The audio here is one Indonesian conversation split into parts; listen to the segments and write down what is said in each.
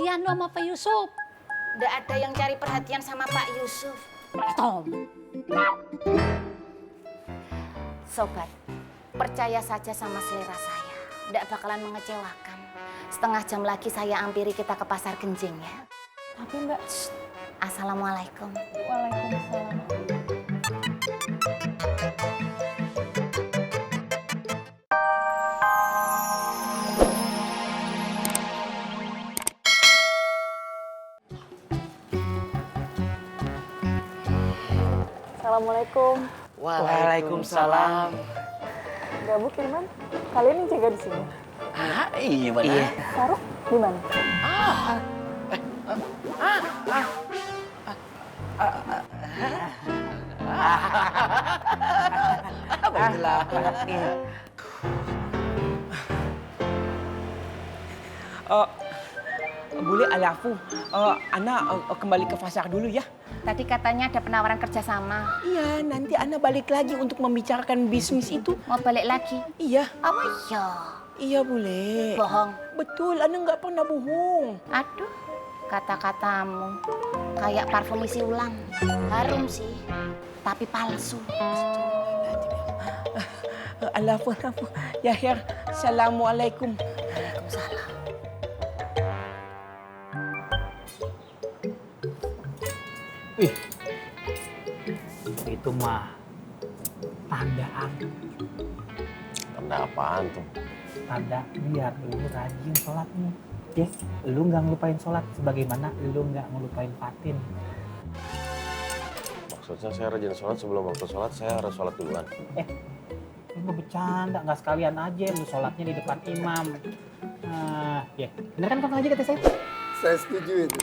perhatian lo sama Pak Yusuf. Nggak ada yang cari perhatian sama Pak Yusuf. Tom. Sobat, percaya saja sama selera saya. Nggak bakalan mengecewakan. Setengah jam lagi saya hampiri kita ke Pasar Genjing ya. Tapi Mbak, Assalamualaikum. waalaikumsalam. Assalamualaikum. Waalaikumsalam. Gabuk Irman, kalian yang jaga di sini. Ah, iya benar. Faruk, di mana? Alhamdulillah. Boleh alafu, Ana kembali ke pasar dulu ya. Tadi katanya ada penawaran kerjasama. Iya, nanti Ana balik lagi untuk membicarakan bisnis itu. Mau balik lagi? Iya, Apa iya? iya boleh. Bohong. Betul, Ana nggak pernah bohong. Aduh, kata-katamu kayak parfum isi ulang. Harum sih, tapi palsu. Alafu. Ya, Her. Assalamualaikum. Waalaikumsalam. Ih, itu mah tandaan. Tanda apaan tuh? Tanda biar lu rajin sholatnya. Ya, lu nggak ngelupain sholat sebagaimana lu nggak ngelupain patin. Maksudnya saya rajin sholat sebelum waktu sholat, saya harus sholat duluan. Lu bercanda, nggak sekalian aja lu sholatnya di depan imam. Nah, ya, bener kan Kang Haji kata saya? Saya setuju itu.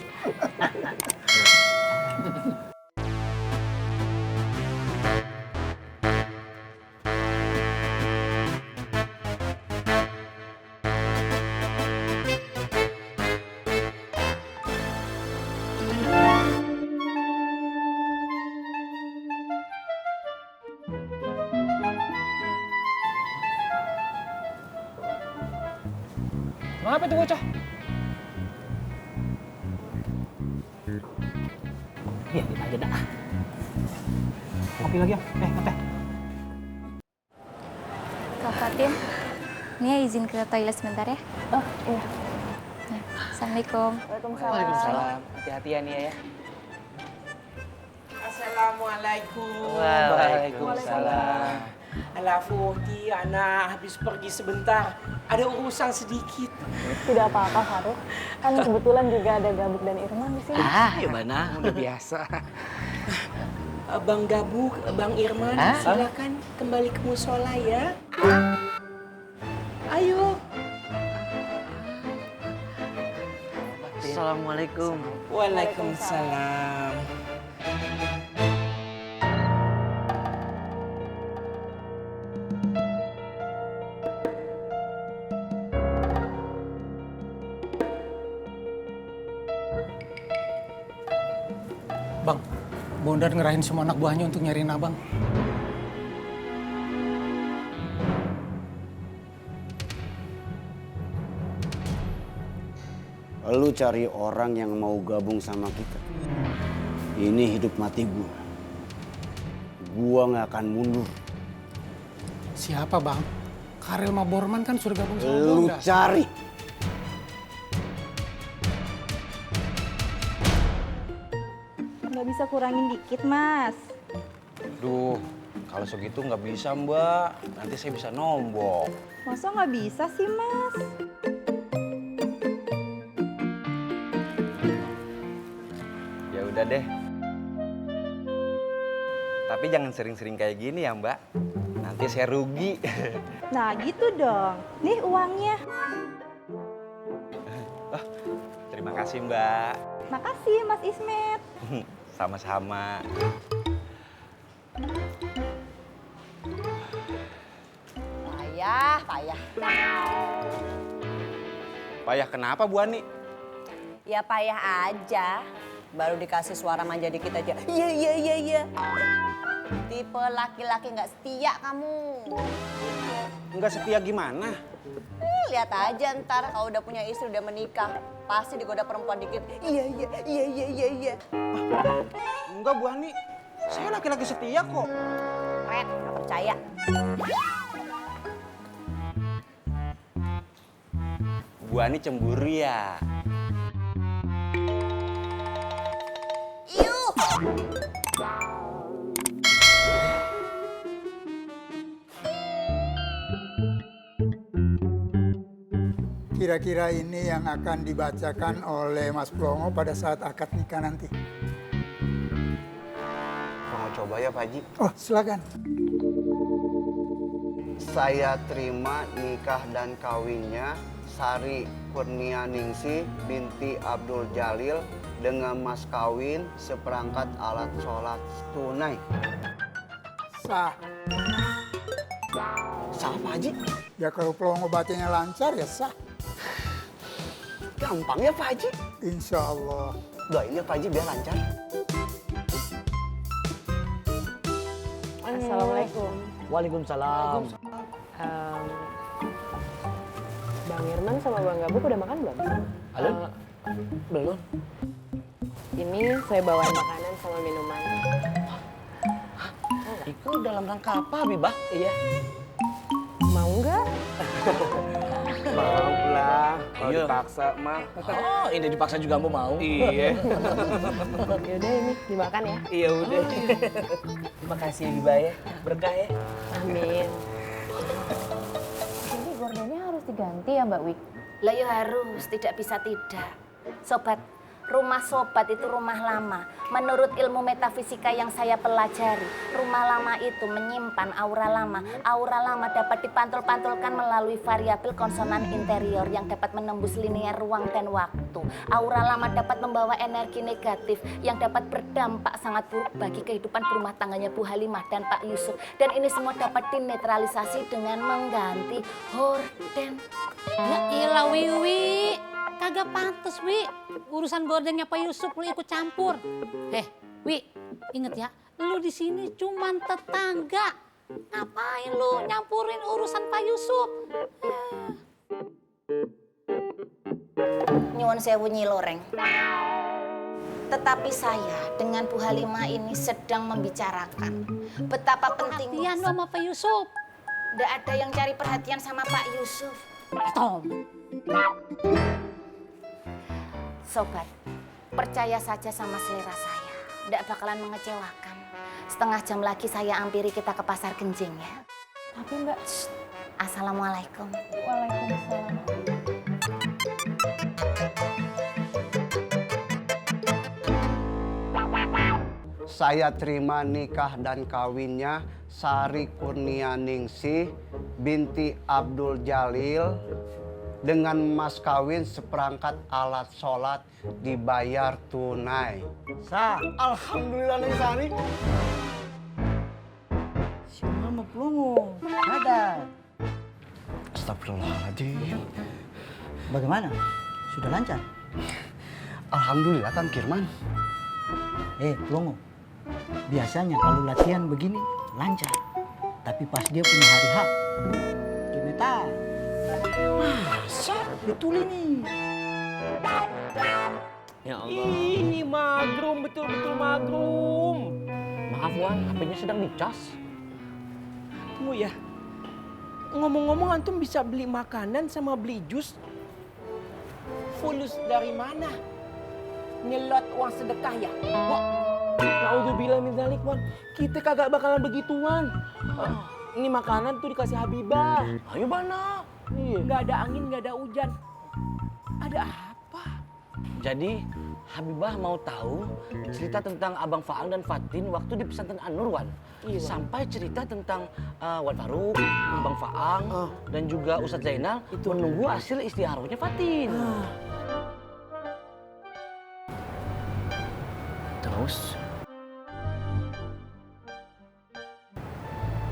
Kenapa tuh bocah? Iya, kita aja dah. Kopi lagi ya? Teh. Kak Fatin, Nia izin ke toilet sebentar ya. Oh iya. Ya, Assalamualaikum. Waalaikumsalam. Hati-hati ya Nia ya. Assalamualaikum. Waalaikumsalam. Alafu, Ana habis pergi sebentar. Ada urusan sedikit. Tidak apa-apa Faruk. Kan kebetulan juga ada Gabuk dan Irman di sini. Gimana? Udah biasa. Bang Gabuk, Bang Irman, silakan kembali ke musola ya. Ayo. Assalamualaikum. Waalaikumsalam. Bang, Bondan ngerahin semua anak buahnya untuk nyariin abang. Lu cari orang yang mau gabung sama kita. Ini hidup mati gua. Gua nggak akan mundur. Siapa bang? Karel sama Borman kan sudah gabung sama Lu Bondan. cari. Nggak bisa kurangin dikit Mas. Duh, kalau segitu nggak bisa Mbak. Nanti saya bisa nombok. Masa nggak bisa sih Mas? Ya udah deh. Tapi jangan sering-sering kayak gini ya Mbak. Nanti saya rugi. Nah gitu dong. Nih uangnya. Terima kasih Mbak. Makasih Mas Ismet. Sama-sama. Payah. Payah kenapa Bu Ani? Ya payah aja. Baru dikasih suara manja dikit aja. Iya. Tipe laki-laki nggak setia kamu. Nggak setia gimana? Lihat aja ntar kalau udah punya istri, udah menikah. Pasti digoda perempuan dikit. Iya. Enggak, Bu Ani. Saya laki-laki setia kok. Red, gak percaya. Bu Ani cemburu ya? Iuh! Kira-kira ini yang akan dibacakan oleh Mas Plongo pada saat akad nikah nanti. Mau coba ya Pak Haji? Oh, silakan. Saya terima nikah dan kawinnya Sari Kurnianingsih binti Abdul Jalil dengan mas kawin seperangkat alat sholat tunai. Sah. Sah Pak Haji? Ya kalau Plongo bacanya lancar ya sah. Gampang ya Pak Haji? Insya Allah. Doain ya Pak Haji biar lancar. Assalamualaikum. Waalaikumsalam. Bang Irman sama Bang Gabuk udah makan belum? Halo? Belum. Ini saya bawain makanan sama minuman. Itu dalam rangka apa, Bibah? Iya. Mau nggak? Mau lah, kalau Iya. dipaksa mah. Oh, ini dipaksa juga mau. Iya. Yaudah ini dimakan ya. Iya udah. Terima kasih Bibah ya, berkah ya. Amin. Jadi gordennya harus diganti ya Mbak Wik? Lah ya harus, tidak bisa tidak. Sobat, rumah sobat itu rumah lama. Menurut ilmu metafisika yang saya pelajari, rumah lama itu menyimpan aura lama. Aura lama dapat dipantul-pantulkan melalui variabel konsonan interior yang dapat menembus linear ruang dan waktu. Aura lama dapat membawa energi negatif yang dapat berdampak sangat buruk bagi kehidupan berumah tangganya Bu Halimah dan Pak Yusuf. Dan ini semua dapat dinetralisasi dengan mengganti horden. Ya ilah Wiwi, kagak pantes Wi. Urusan gordennya Pak Yusuf lu ikut campur. Wi, inget ya, lu di sini cuman tetangga. Ngapain lu nyampurin urusan Pak Yusuf? Nyuwun sewu Nyi Loreng. Tetapi saya dengan Bu Halimah ini sedang membicarakan betapa pentingnya. Perhatian sama Pak Yusuf. Nggak ada yang cari perhatian sama Pak Yusuf. Tom. Sobat, percaya saja sama selera saya. Nggak bakalan mengecewakan. Setengah jam lagi saya ampiri kita ke Pasar Genjing ya. Tapi Mbak, Assalamualaikum. waalaikumsalam. Saya terima nikah dan kawinnya Sari Kurnianingsih binti Abdul Jalil dengan mas kawin seperangkat alat sholat dibayar tunai. Sah. Alhamdulillah Neng Sari. Si Mama Plongo, ada. Astagfirullahaladzim. Bagaimana? Sudah lancar? Alhamdulillah Kang Kirman. Plongo, biasanya kalau latihan begini lancar. Tapi pas dia punya hari H, gimana? Masa? Betul ini. Ya Allah. Ih, magrum, betul-betul magrum. Maaf Wan, HP-nya sedang dicas. Tunggu ya. Ngomong-ngomong antum bisa beli makanan sama beli jus. Fulus dari mana? Nyelot uang sedekah ya? Wah, naudzubillah min dzalik, Wan. Kita kagak bakalan begituan. Ini makanan tuh dikasih Habibah. Ayo mana? Iya. Nggak ada angin, nggak ada hujan. Ada apa? Jadi Habibah mau tahu cerita tentang Abang Faang dan Fatin waktu di pesantren An-Nur, Wan. Iya, Wan. Sampai cerita tentang Wan Faruk, Abang Faang, dan juga Ustadz Zainal itu menunggu hasil istiharohnya Fatin. Terus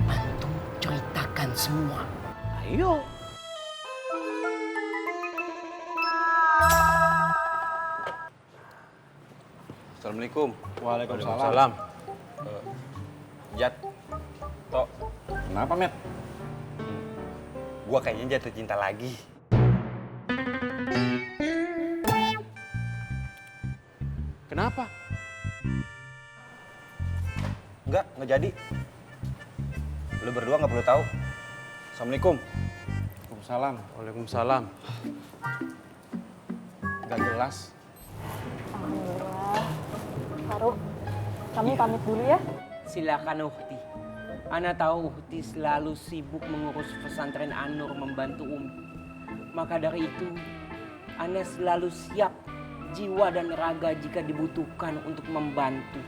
Antum ceritakan semua. ayo. Assalamualaikum. Waalaikumsalam. Jat. Tok. Kenapa, Met? Gua kayaknya jatuh cinta lagi. Kenapa? Nggak jadi. Lu berdua nggak perlu tahu. Assalamualaikum. Waalaikumsalam. Waalaikumsalam. Gak jelas. Alhamdulillah. Faruk, kami pamit dulu ya. Silakan Uhti. Ana tahu Uhti selalu sibuk mengurus pesantren An-Nur membantu Umi. Maka dari itu, Ana selalu siap jiwa dan raga jika dibutuhkan untuk membantu.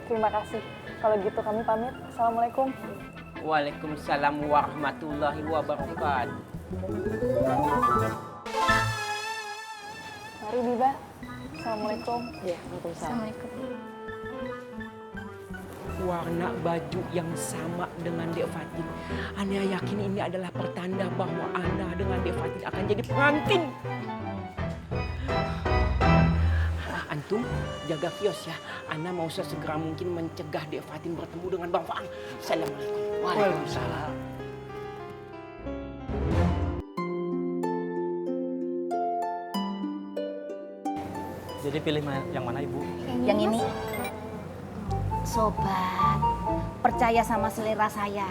Terima kasih. Kalau gitu kami pamit. Assalamualaikum. Waalaikumsalam warahmatullahi wabarakatuh. Mari Biba. Assalamualaikum. Ya, waalaikumsalam. Warna baju yang sama dengan Dek Fatin. Ana yakin ini adalah pertanda bahwa Ana dengan Dek Fatin akan jadi pengantin. Antum jaga kios ya. Ana mau sesegera mungkin mencegah Dek Fatin bertemu dengan Bang Faang. Assalamualaikum. Waalaikumsalam. Jadi pilih yang mana Ibu? Yang ini. Sobat, percaya sama selera saya.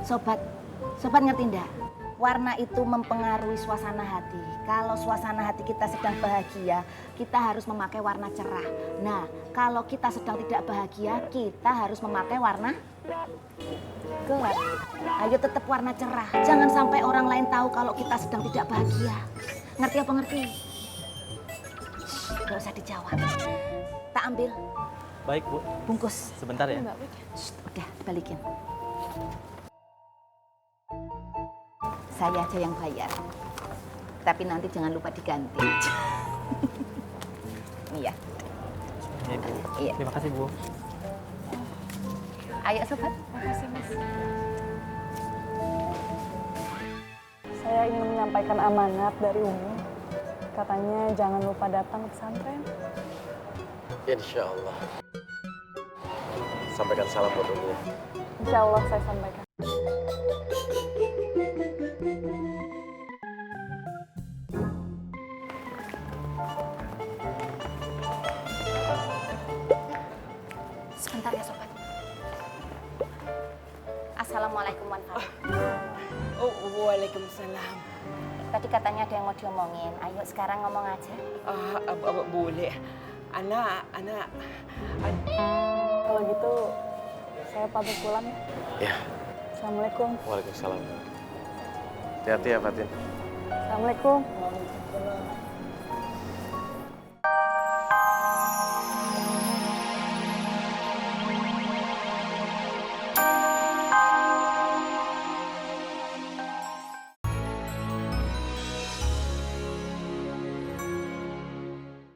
Sobat ngerti enggak? Warna itu mempengaruhi suasana hati. Kalau suasana hati kita sedang bahagia, kita harus memakai warna cerah. Nah, kalau kita sedang tidak bahagia, kita harus memakai warna gelap. Ayo tetap warna cerah. Jangan sampai orang lain tahu kalau kita sedang tidak bahagia. Ngerti apa ngerti? Gak usah dijawab. Tak ambil. Baik Bu. Bungkus. Sebentar ya. Udah, balikin. Saya aja yang bayar. Tapi nanti jangan lupa diganti. Iya. Ya, Bu. Iya. Terima kasih Bu. Ayo sobat. Makasih Mas. Saya ingin menyampaikan amanat dari Umi. Katanya jangan lupa datang ke pesantren. Insya Allah. Sampaikan salam buat Umi. Insya Allah saya sampaikan. Sebentar ya sobat. Assalamualaikum warahmatullahi wabarakatuh. Oh, waalaikumsalam. Tadi katanya ada yang mau diomongin. Ayo sekarang ngomong aja. Boleh. Ana. Kalau gitu saya pamit pulang ya. Ya. Assalamualaikum. Waalaikumsalam. Hati-hati ya Fatin. Assalamualaikum.